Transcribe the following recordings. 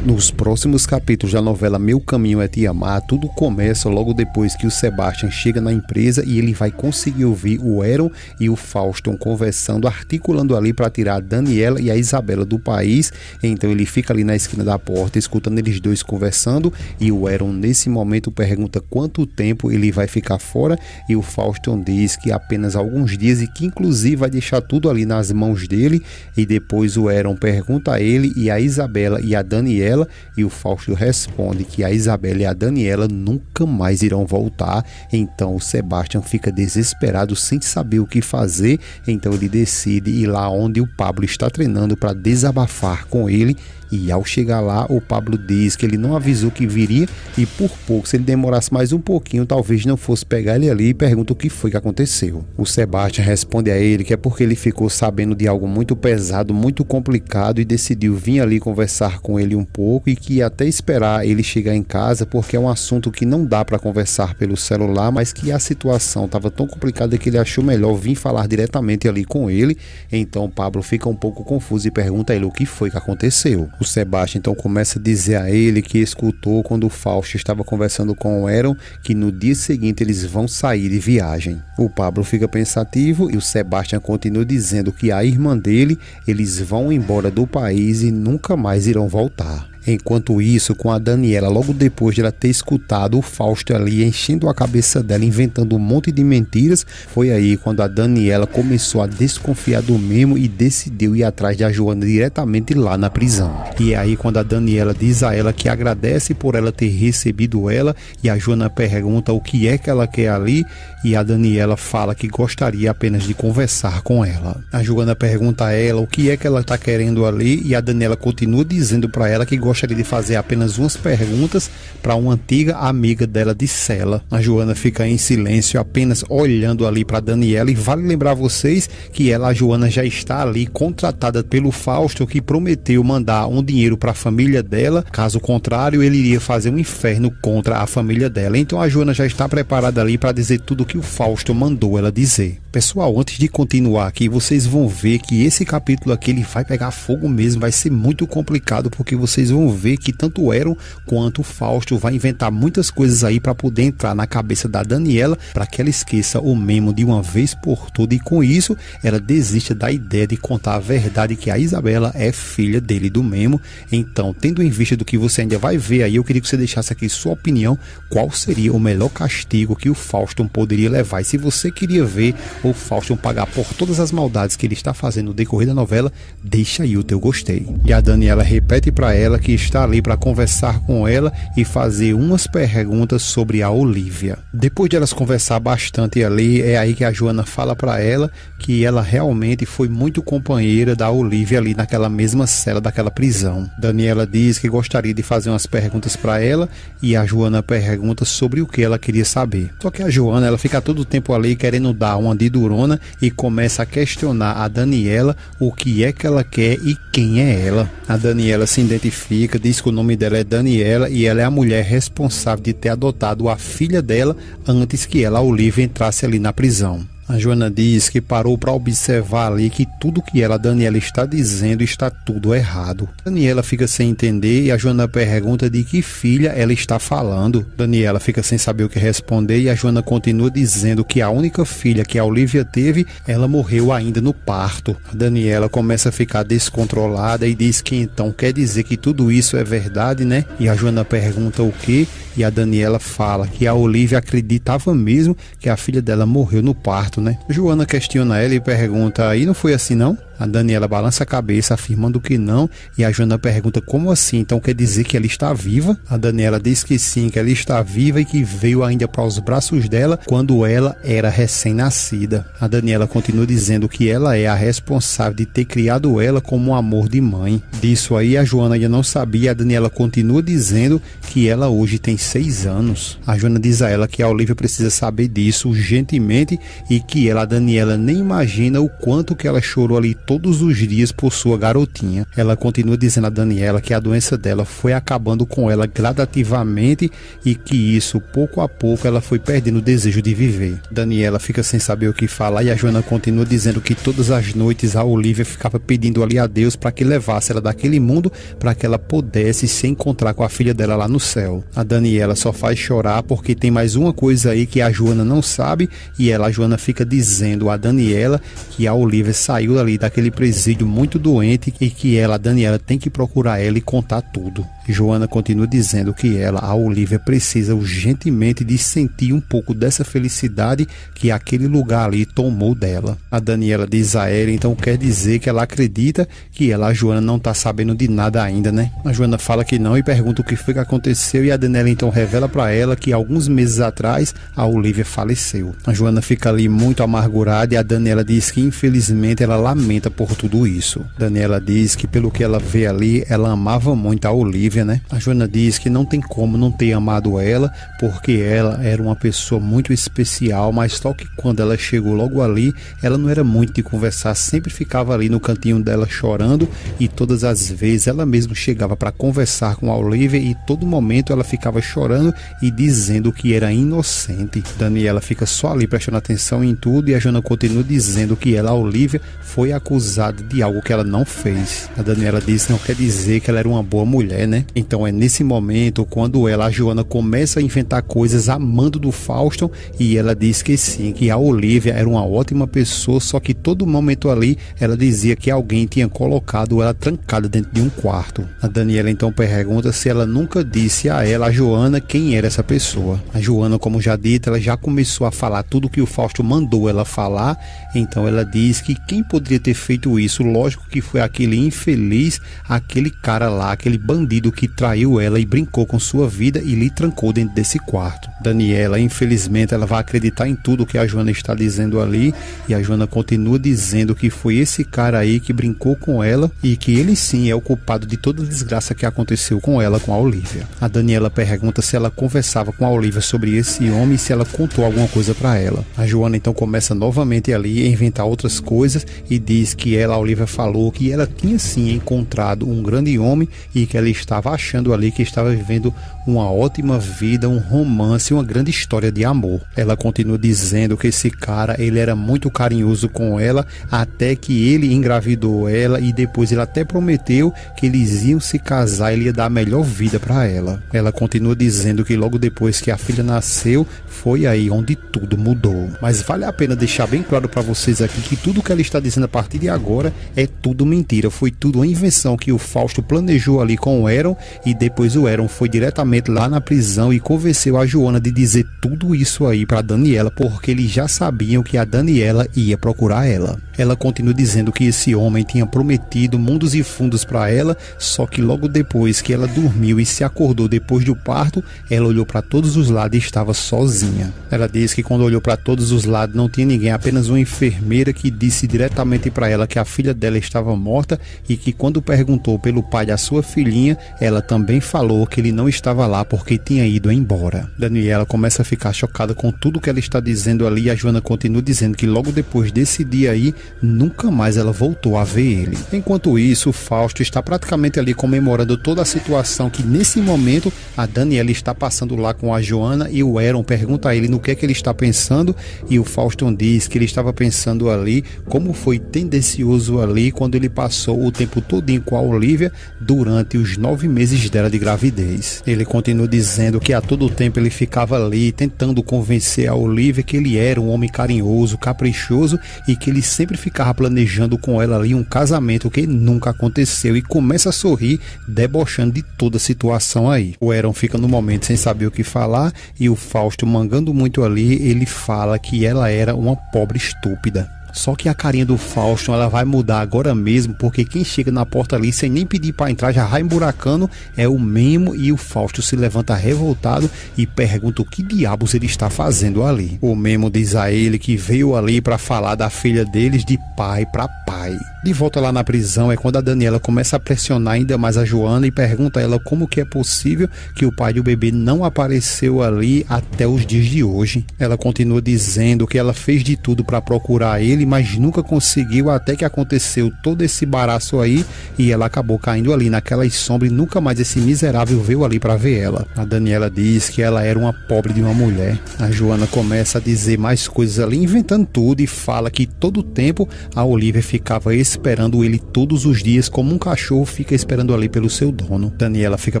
Nos próximos capítulos da novela Meu Caminho é Te Amar, tudo começa logo depois que o Sebastian chega na empresa e ele vai conseguir ouvir o Eron e o Fauston conversando, articulando ali para tirar a Daniela e a Isabela do país. Então ele fica ali na esquina da porta escutando eles dois conversando e o Eron nesse momento pergunta quanto tempo ele vai ficar fora e o Fauston diz que apenas alguns dias e que inclusive vai deixar tudo ali nas mãos dele. E depois o Eron pergunta a ele e a Isabela e a Daniela e o Fausto responde que a Isabela e a Daniela nunca mais irão voltar. Então o Sebastian fica desesperado sem saber o que fazer, então ele decide ir lá onde o Pablo está treinando para desabafar com ele. E ao chegar lá, o Pablo diz que ele não avisou que viria e por pouco, se ele demorasse mais um pouquinho, talvez não fosse pegar ele ali, e pergunta o que foi que aconteceu. O Sebastian responde a ele que é porque ele ficou sabendo de algo muito pesado, muito complicado e decidiu vir ali conversar com ele um pouco e que ia até esperar ele chegar em casa porque é um assunto que não dá para conversar pelo celular, mas que a situação estava tão complicada que ele achou melhor vir falar diretamente ali com ele. Então o Pablo fica um pouco confuso e pergunta a ele o que foi que aconteceu. O Sebastian então começa a dizer a ele que escutou quando o Fausto estava conversando com o Eron que no dia seguinte eles vão sair de viagem. O Pablo fica pensativo e o Sebastian continua dizendo que a irmã dele, eles vão embora do país e nunca mais irão voltar. Enquanto isso, com a Daniela, logo depois de ela ter escutado o Fausto ali enchendo a cabeça dela, inventando um monte de mentiras, foi aí quando a Daniela começou a desconfiar do Memo e decidiu ir atrás da Joana diretamente lá na prisão. E é aí quando a Daniela diz a ela que agradece por ela ter recebido ela e a Joana pergunta o que é que ela quer ali e a Daniela fala que gostaria apenas de conversar com ela. A Joana pergunta a ela o que é que ela está querendo ali e a Daniela continua dizendo para ela que gostaria de fazer apenas umas perguntas para uma antiga amiga dela de cela. A Joana fica em silêncio, apenas olhando ali para Daniela e vale lembrar vocês que a Joana já está ali contratada pelo Fausto que prometeu mandar um dinheiro para a família dela, caso contrário ele iria fazer um inferno contra a família dela. Então a Joana já está preparada ali para dizer tudo o que o Fausto mandou ela dizer. Pessoal, antes de continuar aqui, vocês vão ver que esse capítulo aqui ele vai pegar fogo mesmo, vai ser muito complicado porque vocês vão ver que tanto o Eron quanto o Fausto vai inventar muitas coisas aí para poder entrar na cabeça da Daniela para que ela esqueça o Memo de uma vez por todas e com isso ela desista da ideia de contar a verdade que a Isabela é filha dele, do Memo. Então, tendo em vista do que você ainda vai ver aí, eu queria que você deixasse aqui sua opinião, qual seria o melhor castigo que o Fausto poderia levar. E se você queria ver o Fausto pagar por todas as maldades que ele está fazendo no decorrer da novela, deixa aí o teu gostei. E a Daniela repete para ela que está ali para conversar com ela e fazer umas perguntas sobre a Olivia. Depois de elas conversar bastante ali, é aí que a Joana fala para ela que ela realmente foi muito companheira da Olivia ali naquela mesma cela daquela prisão. Daniela diz que gostaria de fazer umas perguntas para ela e a Joana pergunta sobre o que ela queria saber. Só que a Joana ela fica todo o tempo ali querendo dar uma de durona e começa a questionar a Daniela o que é que ela quer e quem é ela. A Daniela se identifica, diz que o nome dela é Daniela e ela é a mulher responsável de ter adotado a filha dela antes que ela, a Olivia, entrasse ali na prisão. A Joana diz que parou para observar ali que tudo que ela, Daniela, está dizendo está tudo errado. Daniela fica sem entender e a Joana pergunta de que filha ela está falando. Daniela fica sem saber o que responder e a Joana continua dizendo que a única filha que a Olivia teve, ela morreu ainda no parto. A Daniela começa a ficar descontrolada e diz que então quer dizer que tudo isso é verdade, né? E a Joana pergunta o quê? E a Daniela fala que a Olivia acreditava mesmo que a filha dela morreu no parto, né? Joana questiona ela e pergunta, e não foi assim não? A Daniela balança a cabeça, afirmando que não, e a Joana pergunta, como assim? Então quer dizer que ela está viva? A Daniela diz que sim, que ela está viva e que veio ainda para os braços dela quando ela era recém-nascida. A Daniela continua dizendo que ela é a responsável de ter criado ela como um amor de mãe. Disso aí a Joana ainda não sabia, a Daniela continua dizendo que ela hoje tem 6 anos. A Joana diz a ela que a Olivia precisa saber disso urgentemente e que ela, a Daniela, nem imagina o quanto que ela chorou ali todos os dias por sua garotinha. Ela continua dizendo a Daniela que a doença dela foi acabando com ela gradativamente e que isso, pouco a pouco, ela foi perdendo o desejo de viver. Daniela fica sem saber o que falar e a Joana continua dizendo que todas as noites a Olivia ficava pedindo ali a Deus para que levasse ela daquele mundo para que ela pudesse se encontrar com a filha dela lá no céu. A Daniela só faz chorar porque tem mais uma coisa aí que a Joana não sabe e a Joana fica dizendo a Daniela que a Olivia saiu ali daquele presídio muito doente e que a Daniela tem que procurar ela e contar tudo. Joana continua dizendo que a Olivia, precisa urgentemente de sentir um pouco dessa felicidade que aquele lugar ali tomou dela. A Daniela diz a ela, então quer dizer que ela acredita que a Joana não está sabendo de nada ainda, né? A Joana fala que não e pergunta o que foi que aconteceu e a Daniela então revela para ela que alguns meses atrás a Olivia faleceu. A Joana fica ali muito amargurada e a Daniela diz que infelizmente ela lamenta por tudo isso. Daniela diz que pelo que ela vê ali, ela amava muito a Olivia, né? A Joana diz que não tem como não ter amado ela, porque ela era uma pessoa muito especial, mas só que quando ela chegou logo ali, ela não era muito de conversar, sempre ficava ali no cantinho dela chorando e todas as vezes ela mesma chegava para conversar com a Olivia e todo momento ela ficava chorando e dizendo que era inocente. Daniela fica só ali prestando atenção em tudo e a Joana continua dizendo que a Olivia, foi acusada de algo que ela não fez. A Daniela diz que não quer dizer que ela era uma boa mulher, né? Então é nesse momento quando a Joana começa a inventar coisas amando do Fausto e ela diz que sim, que a Olivia era uma ótima pessoa, só que todo momento ali ela dizia que alguém tinha colocado ela trancada dentro de um quarto. A Daniela então pergunta se ela nunca disse a Joana, quem era essa pessoa. A Joana, como já dito, ela já começou a falar tudo que o Fausto mandou ela falar, então ela diz que quem poderia ter feito isso, lógico que foi aquele infeliz, aquele cara lá, aquele bandido que traiu ela e brincou com sua vida e lhe trancou dentro desse quarto. Daniela, infelizmente, ela vai acreditar em tudo que a Joana está dizendo ali e a Joana continua dizendo que foi esse cara aí que brincou com ela e que ele sim é o culpado de toda a desgraça que aconteceu com ela, com a Olivia. A Daniela pergunta se ela conversava com a Olivia sobre esse homem e se ela contou alguma coisa para ela. A Joana então começa novamente ali a inventar outras coisas e diz que a Olivia falou que ela tinha sim encontrado um grande homem e que ela estava achando ali que estava vivendo uma ótima vida, um romance, uma grande história de amor. Ela continua dizendo que esse cara, ele era muito carinhoso com ela, até que ele engravidou ela e depois ele até prometeu que eles iam se casar, ele ia dar a melhor vida para ela. Ela continua dizendo que logo depois que a filha nasceu, foi aí onde tudo mudou. Mas vale a pena deixar bem claro para vocês aqui que tudo que ela está dizendo a partir de agora é tudo mentira, foi tudo uma invenção que o Fausto planejou ali com o Eron e depois o Eron foi diretamente lá na prisão e convenceu a Joana de dizer tudo isso aí para Daniela, porque eles já sabiam que a Daniela ia procurar ela. Ela continua dizendo que esse homem tinha prometido mundos e fundos para ela, só que logo depois que ela dormiu e se acordou depois do parto, ela olhou para todos os lados e estava sozinha. Ela disse que quando olhou para todos os lados não tinha ninguém, apenas uma enfermeira que disse diretamente para ela que a filha dela estava morta e que quando perguntou pelo pai da sua filhinha, ela também falou que ele não estava lá porque tinha ido embora. Daniela começa a ficar chocada com tudo que ela está dizendo ali e a Joana continua dizendo que logo depois desse dia aí, nunca mais ela voltou a ver ele. Enquanto isso, o Fausto está praticamente ali comemorando toda a situação que nesse momento a Daniela está passando lá com a Joana e o Eron pergunta a ele no que é que ele está pensando e o Fausto diz que ele estava pensando ali como foi tendencioso ali quando ele passou o tempo todinho com a Olivia durante os 9 meses dela de gravidez. Ele continua dizendo que a todo tempo ele ficava ali tentando convencer a Olivia que ele era um homem carinhoso, caprichoso e que ele sempre ficava planejando com ela ali um casamento que nunca aconteceu e começa a sorrir, debochando de toda a situação aí. O Eron fica no momento sem saber o que falar e o Fausto, mangando muito ali, ele fala que ela era uma pobre estúpida. Só que a carinha do Fausto ela vai mudar agora mesmo, porque quem chega na porta ali sem nem pedir para entrar já vai emburacando é o Memo e o Fausto se levanta revoltado e pergunta o que diabos ele está fazendo ali. O Memo diz a ele que veio ali para falar da filha deles de pai para pai. De volta lá na prisão é quando a Daniela começa a pressionar ainda mais a Joana e pergunta a ela como que é possível que o pai do bebê não apareceu ali até os dias de hoje. Ela continua dizendo que ela fez de tudo para procurar ele, mas nunca conseguiu, até que aconteceu todo esse embaraço aí e ela acabou caindo ali naquelas sombras e nunca mais esse miserável veio ali para ver ela. A Daniela diz que ela era uma pobre de uma mulher. A Joana começa a dizer mais coisas ali, inventando tudo, e fala que todo o tempo a Olivia ficava esperando ele todos os dias, como um cachorro fica esperando ali pelo seu dono. Daniela fica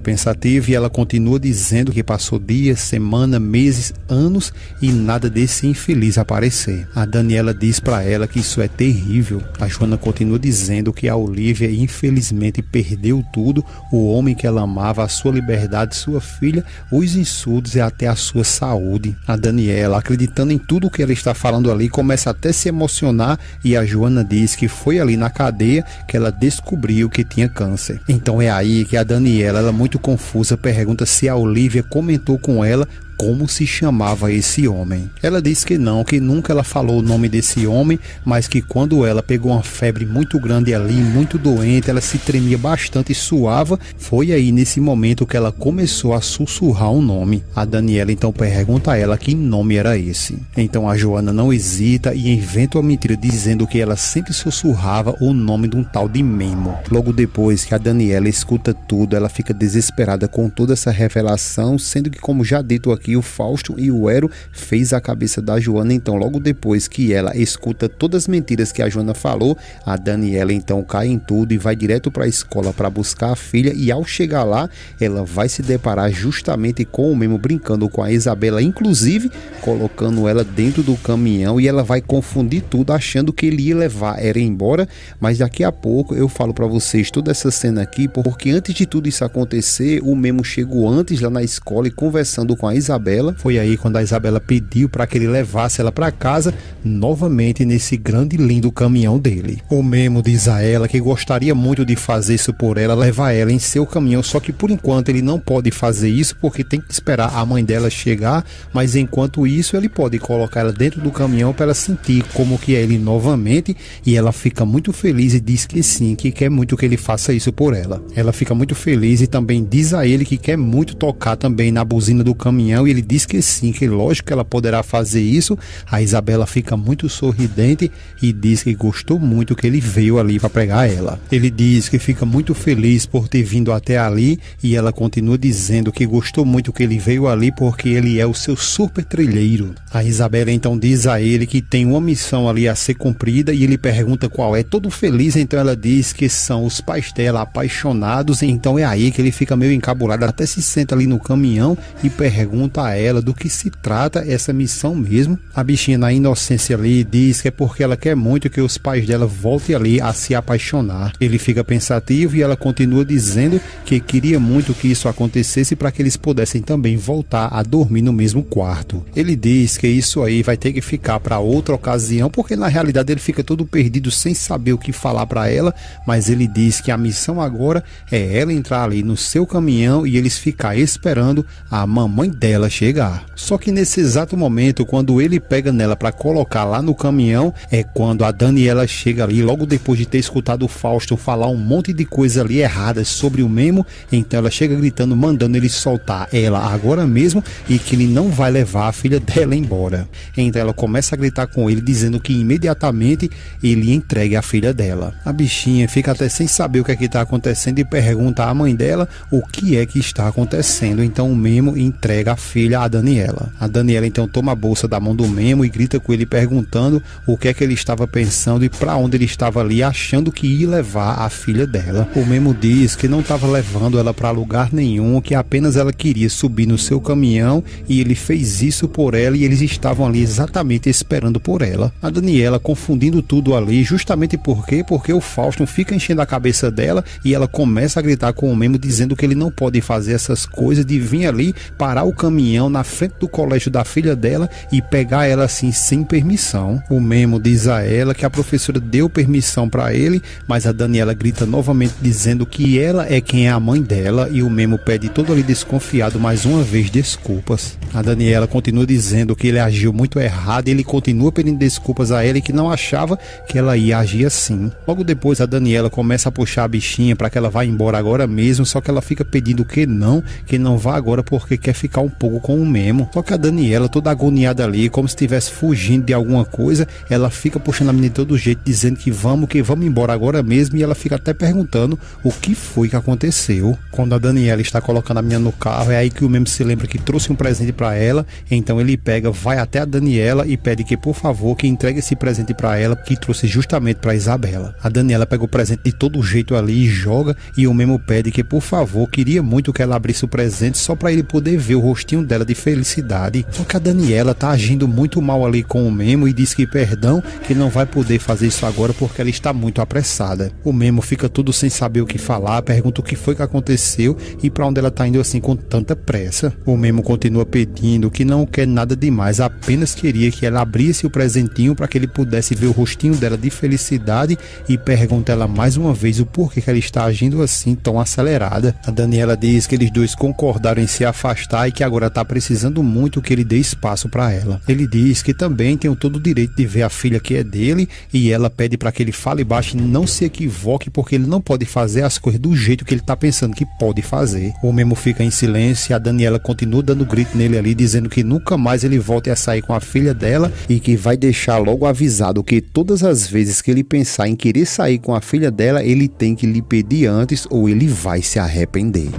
pensativa e ela continua dizendo que passou dias, semanas, meses, anos e nada desse infeliz aparecer. A Daniela diz para ela que isso é terrível. A Joana continua dizendo que a Olivia infelizmente perdeu tudo: o homem que ela amava, a sua liberdade, sua filha, os insultos e até a sua saúde. A Daniela, acreditando em tudo o que ela está falando ali, começa até a se emocionar, e a Joana diz que foi ali na cadeia que ela descobriu que tinha câncer. Então é aí que a Daniela, ela muito confusa, pergunta se a Olivia comentou com ela como se chamava esse homem. Ela diz que não, que nunca ela falou o nome desse homem, mas que quando ela pegou uma febre muito grande ali, muito doente, ela se tremia bastante e suava, foi aí nesse momento que ela começou a sussurrar um nome. A Daniela então pergunta a ela que nome era esse. Então a Joana não hesita e inventa uma mentira dizendo que ela sempre sussurrava o nome de um tal de Memo. Logo depois que a Daniela escuta tudo, ela fica desesperada com toda essa revelação, sendo que, como já dito aqui, o Fausto e o Ero fez a cabeça da Joana. Então logo depois que ela escuta todas as mentiras que a Joana falou, a Daniela então cai em tudo e vai direto para a escola para buscar a filha, e ao chegar lá ela vai se deparar justamente com o Memo brincando com a Isabela, inclusive colocando ela dentro do caminhão, e ela vai confundir tudo achando que ele ia levar ela embora. Mas daqui a pouco eu falo para vocês toda essa cena aqui, porque antes de tudo isso acontecer, o Memo chegou antes lá na escola e conversando com a Isabela. Foi aí quando a Isabela pediu para que ele levasse ela para casa novamente nesse grande e lindo caminhão dele. O Memo diz a ela que gostaria muito de fazer isso por ela, levar ela em seu caminhão, só que por enquanto ele não pode fazer isso porque tem que esperar a mãe dela chegar, mas enquanto isso ele pode colocar ela dentro do caminhão para ela sentir como que é ele novamente, e ela fica muito feliz e diz que sim, que quer muito que ele faça isso por ela. Ela fica muito feliz e também diz a ele que quer muito tocar também na buzina do caminhão, e ele diz que sim, que lógico que ela poderá fazer isso. A Isabela fica muito sorridente e diz que gostou muito que ele veio ali para pregar ela. Ele diz que fica muito feliz por ter vindo até ali, e ela continua dizendo que gostou muito que ele veio ali porque ele é o seu super trilheiro. A Isabela então diz a ele que tem uma missão ali a ser cumprida, e ele pergunta qual é. Todo feliz, então ela diz que são os pais dela apaixonados. Então é aí que ele fica meio encabulado, até se senta ali no caminhão e pergunta a ela do que se trata essa missão mesmo. A bichinha, na inocência ali, diz que é porque ela quer muito que os pais dela voltem ali a se apaixonar. Ele fica pensativo e ela continua dizendo que queria muito que isso acontecesse para que eles pudessem também voltar a dormir no mesmo quarto. Ele diz que isso aí vai ter que ficar para outra ocasião, porque na realidade ele fica todo perdido sem saber o que falar para ela, mas ele diz que a missão agora é ela entrar ali no seu caminhão e eles ficar esperando a mamãe dela chegar. Só que nesse exato momento, quando ele pega nela para colocar lá no caminhão, é quando a Daniela chega ali, logo depois de ter escutado o Fausto falar um monte de coisa ali erradas sobre o Memo. Então ela chega gritando, mandando ele soltar ela agora mesmo e que ele não vai levar a filha dela embora. Então ela começa a gritar com ele, dizendo que imediatamente ele entregue a filha dela. A bichinha fica até sem saber o que é que está acontecendo e pergunta à mãe dela o que é que está acontecendo. Então o Memo entrega a filha a Daniela. A Daniela então toma a bolsa da mão do Memo e grita com ele perguntando o que é que ele estava pensando e para onde ele estava ali, achando que ia levar a filha dela. O Memo diz que não estava levando ela para lugar nenhum, que apenas ela queria subir no seu caminhão, e ele fez isso por ela e eles estavam ali exatamente esperando por ela. A Daniela confundindo tudo ali, justamente porque o Fausto fica enchendo a cabeça dela e ela começa a gritar com o Memo dizendo que ele não pode fazer essas coisas de vir ali, parar o caminhão caminhão na frente do colégio da filha dela e pegar ela assim sem permissão. O Memo diz a ela que a professora deu permissão para ele, mas a Daniela grita novamente dizendo que ela é quem é a mãe dela e o Memo pede todo ali desconfiado mais uma vez desculpas. A Daniela continua dizendo que ele agiu muito errado e ele continua pedindo desculpas a ela e que não achava que ela ia agir assim. Logo depois a Daniela começa a puxar a bichinha para que ela vá embora agora mesmo, só que ela fica pedindo que não vá agora porque quer ficar um pouco com o Memo. Só que a Daniela, toda agoniada ali, como se estivesse fugindo de alguma coisa, ela fica puxando a menina de todo jeito, dizendo que vamos embora agora mesmo, e ela fica até perguntando o que foi que aconteceu. Quando a Daniela está colocando a menina no carro, é aí que o Memo se lembra que trouxe um presente para ela, então ele vai até a Daniela e pede que por favor que entregue esse presente para ela, que trouxe justamente para Isabela. A Daniela pega o presente de todo jeito ali e joga, e o Memo pede que por favor, queria muito que ela abrisse o presente só para ele poder ver o rostinho dela de felicidade. Só que a Daniela tá agindo muito mal ali com o Memo e diz que perdão, que ele não vai poder fazer isso agora porque ela está muito apressada. O Memo fica tudo sem saber o que falar, pergunta o que foi que aconteceu e para onde ela tá indo assim com tanta pressa. O Memo continua pedindo que não quer nada demais, apenas queria que ela abrisse o presentinho para que ele pudesse ver o rostinho dela de felicidade e pergunta ela mais uma vez o porquê que ela está agindo assim tão acelerada. A Daniela diz que eles dois concordaram em se afastar e que agora está precisando muito que ele dê espaço para ela. Ele diz que também tem todo o direito de ver a filha que é dele e ela pede para que ele fale baixo e não se equivoque porque ele não pode fazer as coisas do jeito que ele está pensando que pode fazer. O Memo fica em silêncio e a Daniela continua dando grito nele ali, dizendo que nunca mais ele volte a sair com a filha dela e que vai deixar logo avisado que todas as vezes que ele pensar em querer sair com a filha dela, ele tem que lhe pedir antes ou ele vai se arrepender.